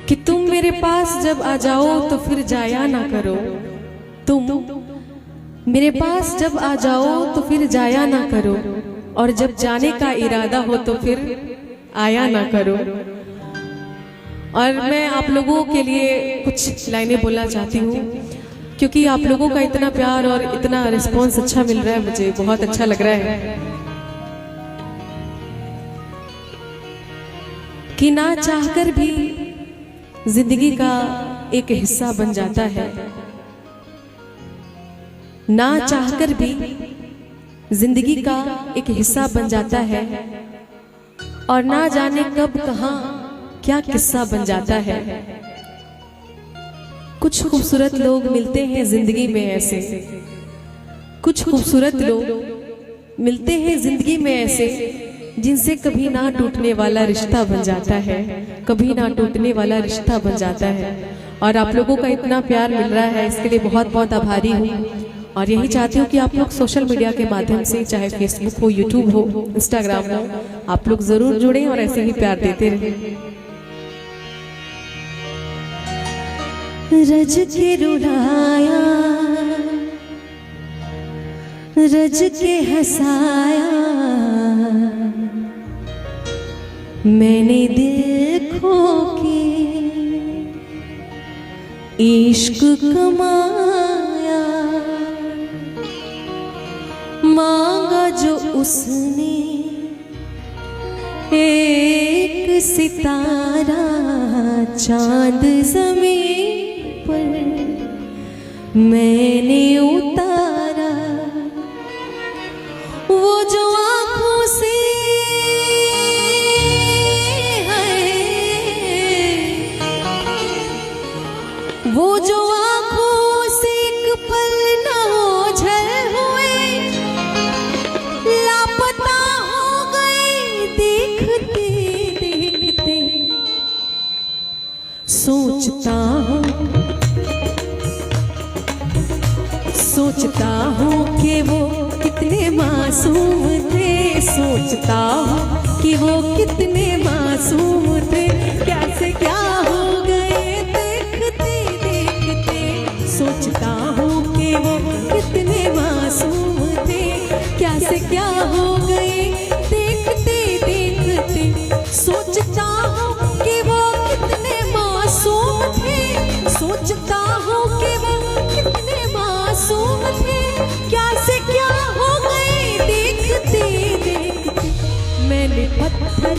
कि तुम मेरे पास जब आ जाओ तो फिर जाया ना करो। तुम मेरे पास जब आ जाओ तो फिर जाया ना करो, और जब जाने का इरादा हो तो फिर आया ना करो। और मैं आप लोगों के लिए कुछ लाइनें बोलना चाहती हूँ, क्योंकि आप लोगों का इतना प्यार और इतना रिस्पांस अच्छा मिल रहा है, मुझे बहुत अच्छा लग रहा है कि ना चाहकर भी जिंदगी का एक हिस्सा बन जाता है। ना चाहकर भी जिंदगी का एक हिस्सा बन जाता है, और ना जाने कब कहां क्या किस्सा बन जाता है। कुछ खूबसूरत लोग मिलते हैं जिंदगी में ऐसे, कुछ खूबसूरत लोग मिलते हैं जिंदगी में ऐसे, जिनसे कभी ना टूटने वाला रिश्ता बन जाता है, कभी ना टूटने वाला रिश्ता बन जाता है। और आप लोगों का इतना प्यार मिल रहा है, इसके लिए बहुत बहुत आभारी हूँ। और यही चाहती हूँ कि आप लोग सोशल मीडिया के माध्यम से, चाहे फेसबुक हो, यूट्यूब हो, इंस्टाग्राम हो, आप लोग जरूर जुड़ें और ऐसे ही प्यार देते रहें। रज के रुलाया, रज के हंसाया, मैंने दिल खो के इश्क कमाया। मांगा जो उसने एक सितारा, चांद ज़मीन पर मैंने उतारा। वो जो आँखों से वो जो आँखों से एक पल न ओझल हुए, लापता हो गए देखते देखते। सोचता हूँ कि वो कितने मासूम थे, सोचता हूँ कि वो कितने मासूम थे। कैसे क्या हो गए देखते देखते। सोचता हूँ कि वो कितने मासूम थे, कैसे क्या हो गए देखते देखते। सोचता हूँ कि वो कितने मासूम थे, सोचता हूँ कि वो कितने मासूम थे, कैसे क्या हो गए देखते देखते। मैंने पत्थर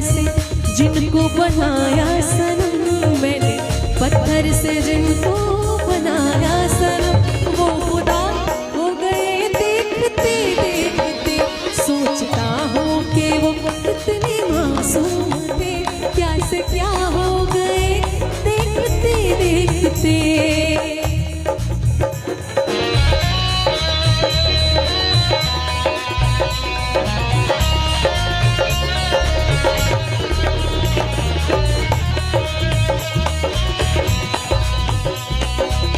से जिनको बनाया सनम, मैंने पत्थर से जिनको बनाया सनम, वो खुदा हो गए देखते देखते। सोचता हूँ कि वो कितने मासूम थे, कैसे क्या हो गए देखते देखते।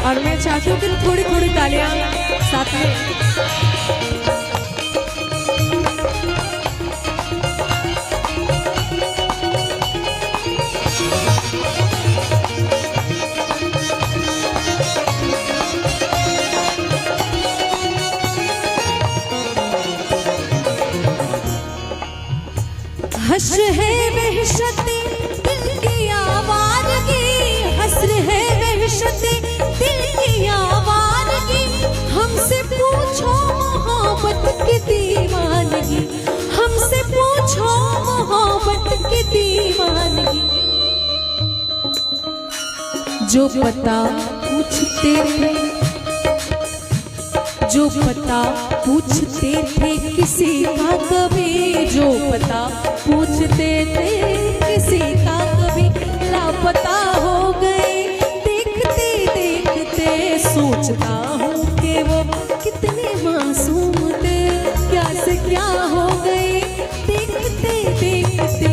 और मैं चाहती हूँ कि थोड़ी थोड़ी तालियां साथ में। हश्र है वहशते दिल की आवाज़गी, हश्र है वहशते दिल की आवाज़गी। हमसे पूछो मोहब्बत की दीवानगी, हमसे पूछो मोहब्बत की दीवानगी। जो पता पूछते थे, जो पता पूछते थे किसी का कभी, जो पता पूछते थे किसी का कभी, लापता हो गए देखते देखते। सोचता हूँ कि वो कितने मासूम थे, कैसे क्या हो गए देखते देखते।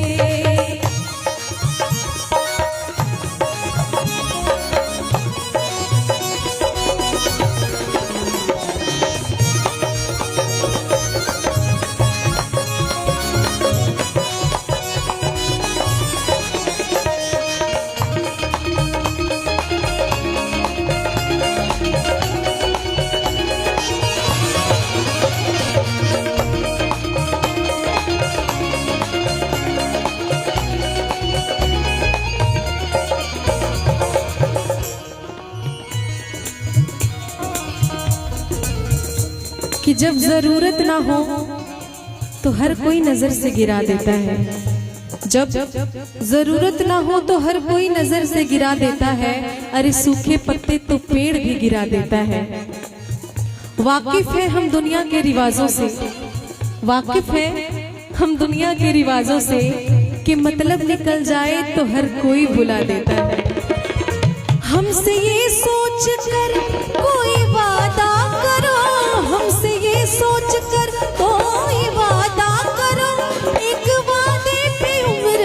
जब जरूरत ना हो तो हर कोई नजर से गिरा देता है। जब जरूरत ना हो तो हर कोई नजर से गिरा देता है। अरे सूखे पत्ते तो पेड़ भी गिरा देता है। वाकिफ है हम दुनिया के रिवाजों से, वाकिफ है हम दुनिया के रिवाजों से कि मतलब निकल जाए तो हर कोई बुला देता है। हमसे ये सोच कर कोई वादा करो, हमसे ये सोच कर कोई वादा करो, एक वादे पे उम्र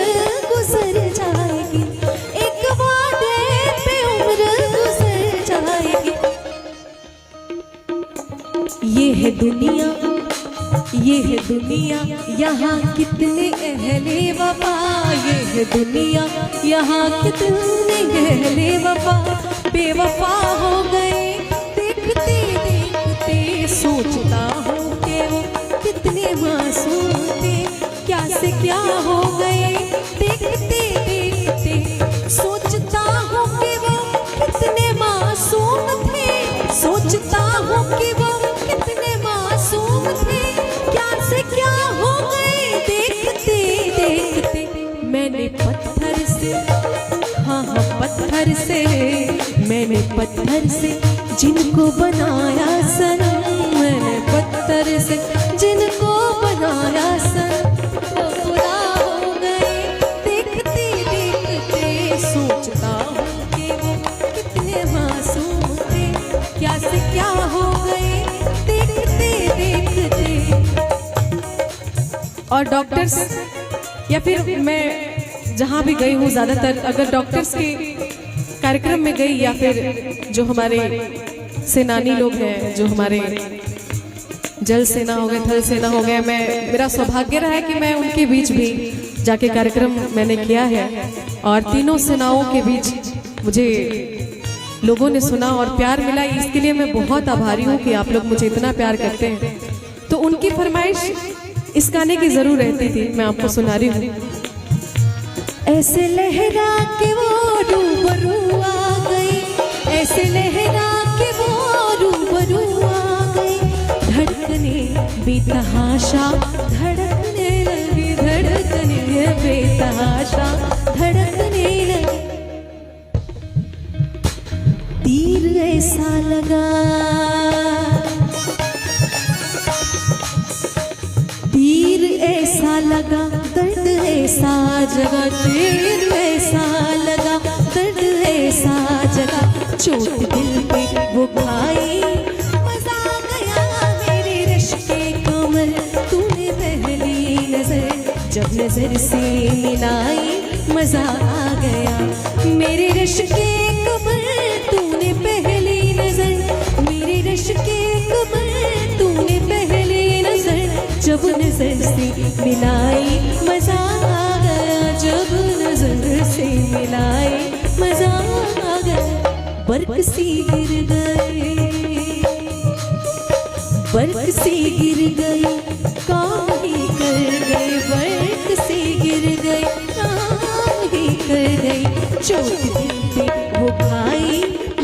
गुजर जाएगी, एक वादे पे उम्र गुजर जाएगी। ये है दुनिया, ये है दुनिया, यहाँ कितने अहले वफा, ये है दुनिया, यहाँ कितने अहले वफा बेवफा हो गए। देखते देखते सोचता हूँ कि वो कितने मासूम थे, क्या से क्या हो गए। देखते देखते सोचता हूँ कि वो कितने मासूम थे, सोचता हूँ कि वो कितने मासूम थे, क्या से क्या हो गए। देखते देखते मैंने पत्थर से, हाँ हाँ पत्थर से, मैंने पत्थर से जिनको बनाया सनम, मैंने पत्थर से जिनको बनाया सनम, वो बुरा हो गए। देखते देखते सोचता हूँ कि वो कितने मासूम थे, क्या से क्या हो गए। देखते देखते और डॉक्टर्स या फिर मैं जहाँ भी गई हूँ ज्यादातर अगर डॉक्टर्स के कार्यक्रम में गई या फिर जो हमारे सेनानी लोग हैं, जो हमारे जल सेना हो गए, थल सेना हो गए, मैं मेरा सौभाग्य रहा है कि मैं उनके बीच भी जाके कार्यक्रम मैंने किया है और तीनों सेनाओं के बीच मुझे लोगों ने सुना और प्यार मिला। इसके लिए मैं बहुत आभारी हूँ कि आप लोग मुझे इतना प्यार करते हैं। तो उनकी फरमाइश इस गाने की जरूर रहती थी, मैं आपको सुना रही हूँ। ऐसे लहरा के वो रूबरू आ गई, ऐसे लहरा के वो रूबरू आ गई, धड़कने बेतहाशा धड़कने लगी, धड़कने बेतहाशा धड़कने लगी। तीर ऐसा लगा, तीर ऐसा लगा, दर्द ऐसा जगा, तीर ऐसा लगा, दर्द ऐसा जगा, चोट दिल पे वो खाई, मजा आ गया मेरे रिश्ते कमर, तूने पहली नजर जब नजर से मिलाई, मजा आ गया मेरे रिश्ते कमर, तूने पहली नजर, मेरे रिश्ते कमर, तूने पहली नजर जब नजर से मिलाई, मजा आ गया, जब नजर से मिलाई, मजा आ गया। बर्क सी गिर गई, बर्क सी गिर गई, काम ही कर गई, बर्क सी गिर गई, काम ही कर गई, चोट दिल पे वो खाई,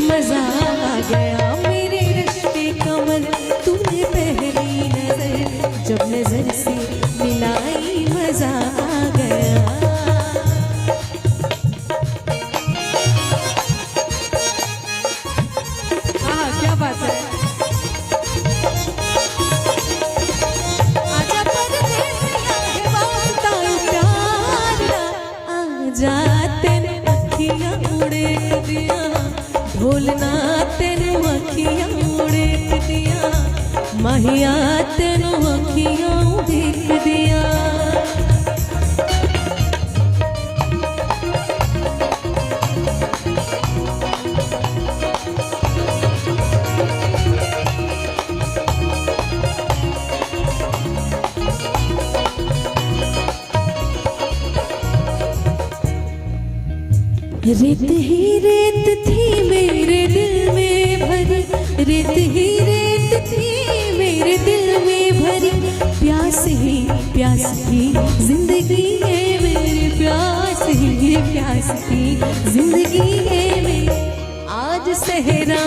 मजा आ गया मेरे रिश्ते कमर, तूने पहली नजर जब नजर से मिलाई, मजा आ गया। हाँ क्या बात है। आजा परदेसिया है वास्ता प्यारा, आजा तेरे अखियां उड़े दिया, ढोलना तेरे अखियां उड़े दिया, माहिया तेनों अखियां देख दिया। रेत ही रेत थी मेरे दिल में भरी, रेत ही रेत थी मेरे दिल में भरी, प्यास ही प्यास की जिंदगी है मेरी, प्यास ही प्यास की जिंदगी है मेरी। आज सहरा